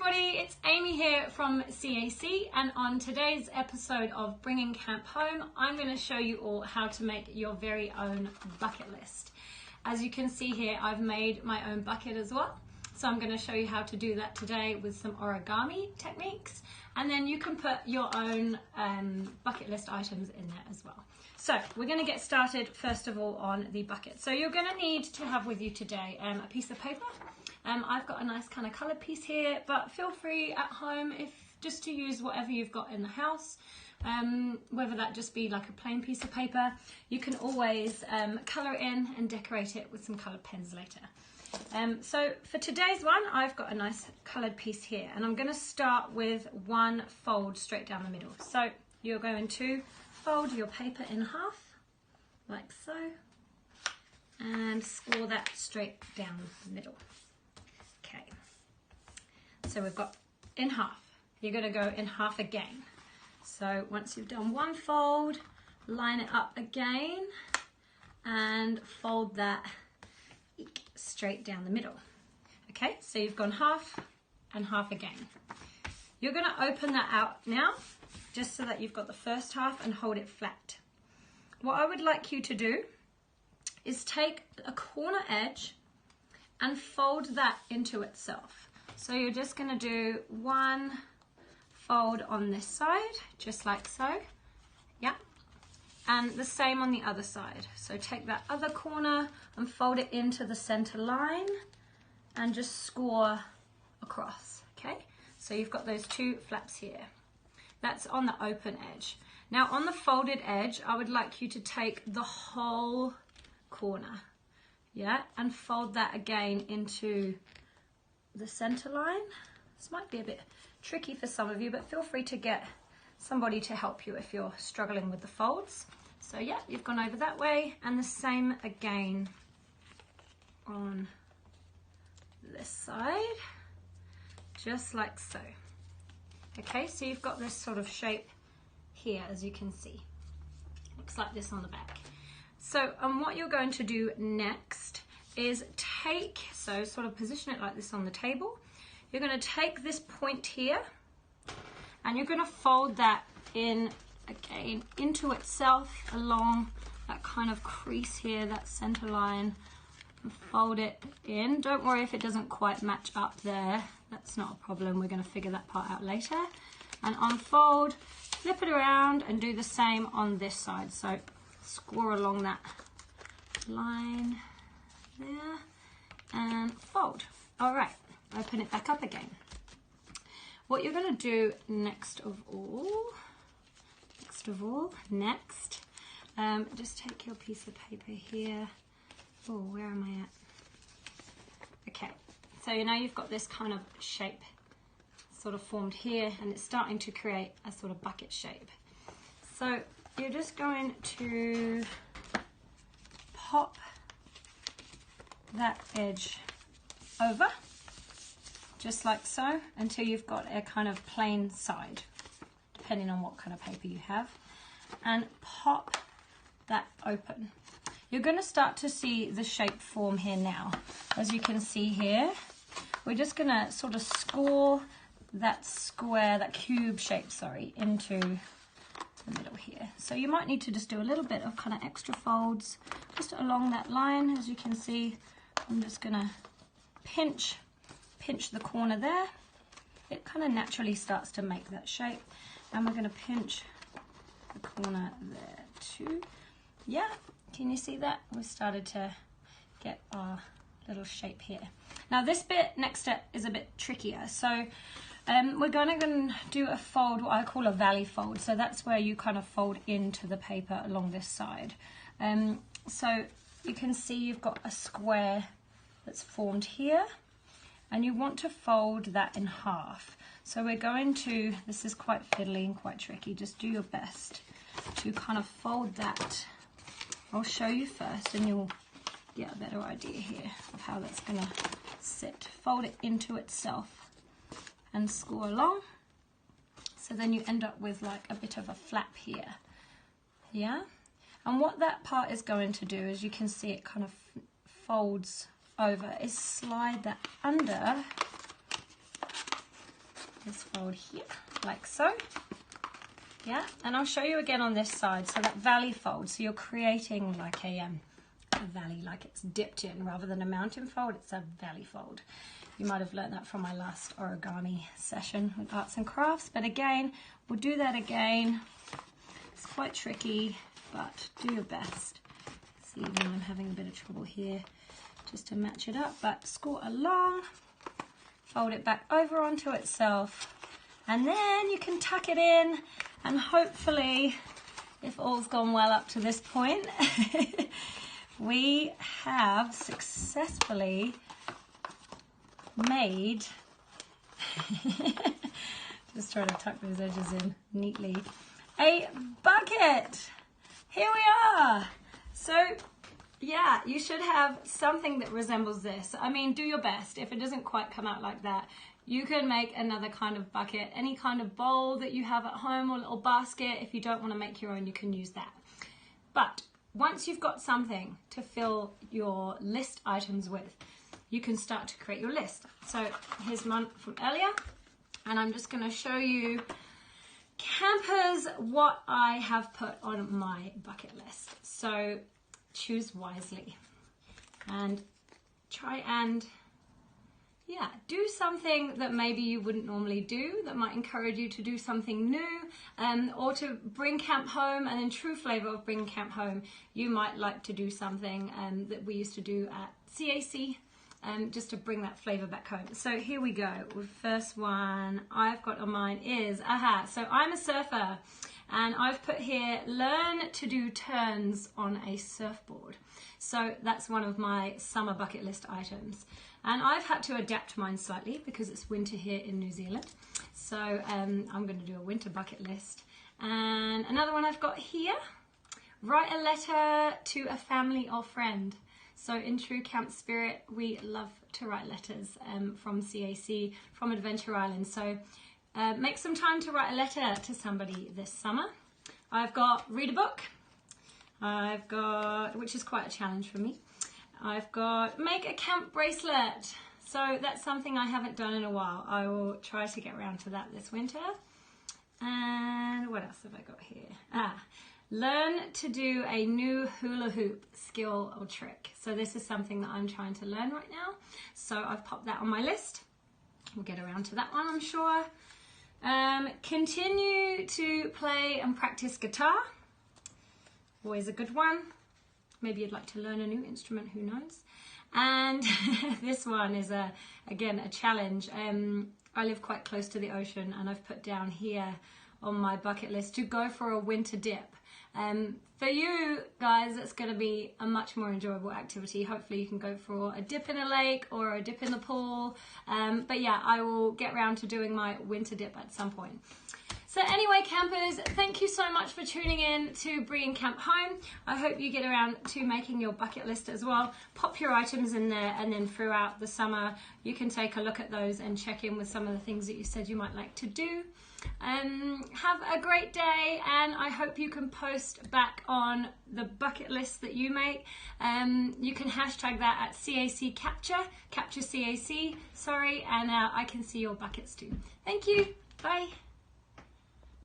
everybody, it's Amy here from CAC, and on today's episode of Bringing Camp Home, I'm going to show you all how to make your very own bucket list. As you can see here, I've made my own bucket as well, so I'm going to show you how to do that today with some origami techniques, and then you can put your own bucket list items in there as well. So we're going to get started first of all on the bucket. So you're going to need to have with you today a piece of paper. I've got a nice kind of coloured piece here, but feel free at home just to use whatever you've got in the house, whether that just be like a plain piece of paper. You can always colour it in and decorate it with some coloured pens later. So for today's one, I've got a nice coloured piece here, and I'm going to start with one fold straight down the middle. So you're going to fold your paper in half, like so, and score that straight down the middle. Okay, so we've got in half. You're going to go in half again. So once you've done one fold, line it up again and fold that straight down the middle. Okay, so you've gone half and half again. You're going to open that out now, just so that you've got the first half, and hold it flat. What I would like you to do is take a corner edge and fold that into itself. So you're just going to do one fold on this side, just like so. Yeah. And the same on the other side. So take that other corner and fold it into the center line and just score across. Okay. So you've got those two flaps here. That's on the open edge. Now on the folded edge, I would like you to take the whole corner, yeah, and fold that again into the center line. This might be a bit tricky for some of you, but feel free to get somebody to help you if you're struggling with the folds. So yeah, you've gone over that way, and the same again on this side, just like so. Okay, so you've got this sort of shape here, as you can see. Looks like this on the back. So, what you're going to do next is so sort of position it like this on the table. You're going to take this point here, and you're going to fold that in again into itself along that kind of crease here, that center line, and fold it in. Don't worry if it doesn't quite match up there. That's not a problem. We're going to figure that part out later. And unfold, flip it around, and do the same on this side. So score along that line there and fold. All right, open it back up again. What you're going to do next of all, just take your piece of paper here. Oh, where am I at? Okay, so you know you've got this kind of shape sort of formed here, and it's starting to create a sort of bucket shape. So you're just going to pop that edge over, just like so, until you've got a kind of plain side, depending on what kind of paper you have, and pop that open. You're going to start to see the shape form here now. As you can see here, we're just going to sort of score that square, that cube shape, into the middle here. So you might need to just do a little bit of kind of extra folds just along that line. As you can see, I'm just going to pinch the corner there. It kind of naturally starts to make that shape, and we're going to pinch the corner there too. Yeah, can you see that? We've started to get our little shape here. Now this bit next step is a bit trickier. So we're going to do a fold, what I call a valley fold. So that's where you kind of fold into the paper along this side. So you can see you've got a square that's formed here, and you want to fold that in half. So we're going to, this is quite fiddly and quite tricky, just do your best to kind of fold that. I'll show you first, and you'll get a better idea here of how that's going to sit. Fold it into itself and score along. So then you end up with like a bit of a flap here. Yeah? And what that part is going to do, as you can see, it kind of folds over, is slide that under this fold here, like so. Yeah, and I'll show you again on this side. So that valley fold, so you're creating like a valley, like it's dipped in rather than a mountain fold, it's a valley fold. You might have learned that from my last origami session with arts and crafts, but again, we'll do that again. It's quite tricky, but do your best. See, even I'm having a bit of trouble here just to match it up, but score along, fold it back over onto itself, and then you can tuck it in, and hopefully, if all's gone well up to this point, we have successfully made, just trying to tuck those edges in neatly, a bucket. Here we are. So yeah, you should have something that resembles this. I mean, do your best. If it doesn't quite come out like that, you can make another kind of bucket, any kind of bowl that you have at home or little basket. If you don't want to make your own, you can use that. But once you've got something to fill your list items with, you can start to create your list. So here's one from earlier, and I'm just going to show you, campers, what I have put on my bucket list. So choose wisely and try and do something that maybe you wouldn't normally do, that might encourage you to do something new, or to bring camp home. And in true flavor of bring camp home, you might like to do something that we used to do at CAC, just to bring that flavor back home. So here we go. The first one I've got on mine is, so I'm a surfer, and I've put here, learn to do turns on a surfboard. So that's one of my summer bucket list items. And I've had to adapt mine slightly because it's winter here in New Zealand. So I'm going to do a winter bucket list. And another one I've got here, write a letter to a family or friend. So in true camp spirit, we love to write letters from CAC, from Adventure Island. So make some time to write a letter to somebody this summer. I've got read a book. I've got, which is quite a challenge for me. I've got make a camp bracelet. So that's something I haven't done in a while. I will try to get around to that this winter. And what else have I got here? Learn to do a new hula hoop skill or trick. So this is something that I'm trying to learn right now. So I've popped that on my list. We'll get around to that one, I'm sure. Continue to play and practice guitar. Always a good one. Maybe you'd like to learn a new instrument, who knows? And this one is, again, a challenge. I live quite close to the ocean, and I've put down here on my bucket list to go for a winter dip. For you guys, it's going to be a much more enjoyable activity. Hopefully you can go for a dip in a lake or a dip in the pool. But yeah, I will get around to doing my winter dip at some point. So anyway, campers, thank you so much for tuning in to Bringing Camp Home. I hope you get around to making your bucket list as well. Pop your items in there, and then throughout the summer, you can take a look at those and check in with some of the things that you said you might like to do. Have a great day, and I hope you can post back on the bucket list that you make. You can hashtag that at CAC capture CAC, sorry, and I can see your buckets too. Thank you. Bye.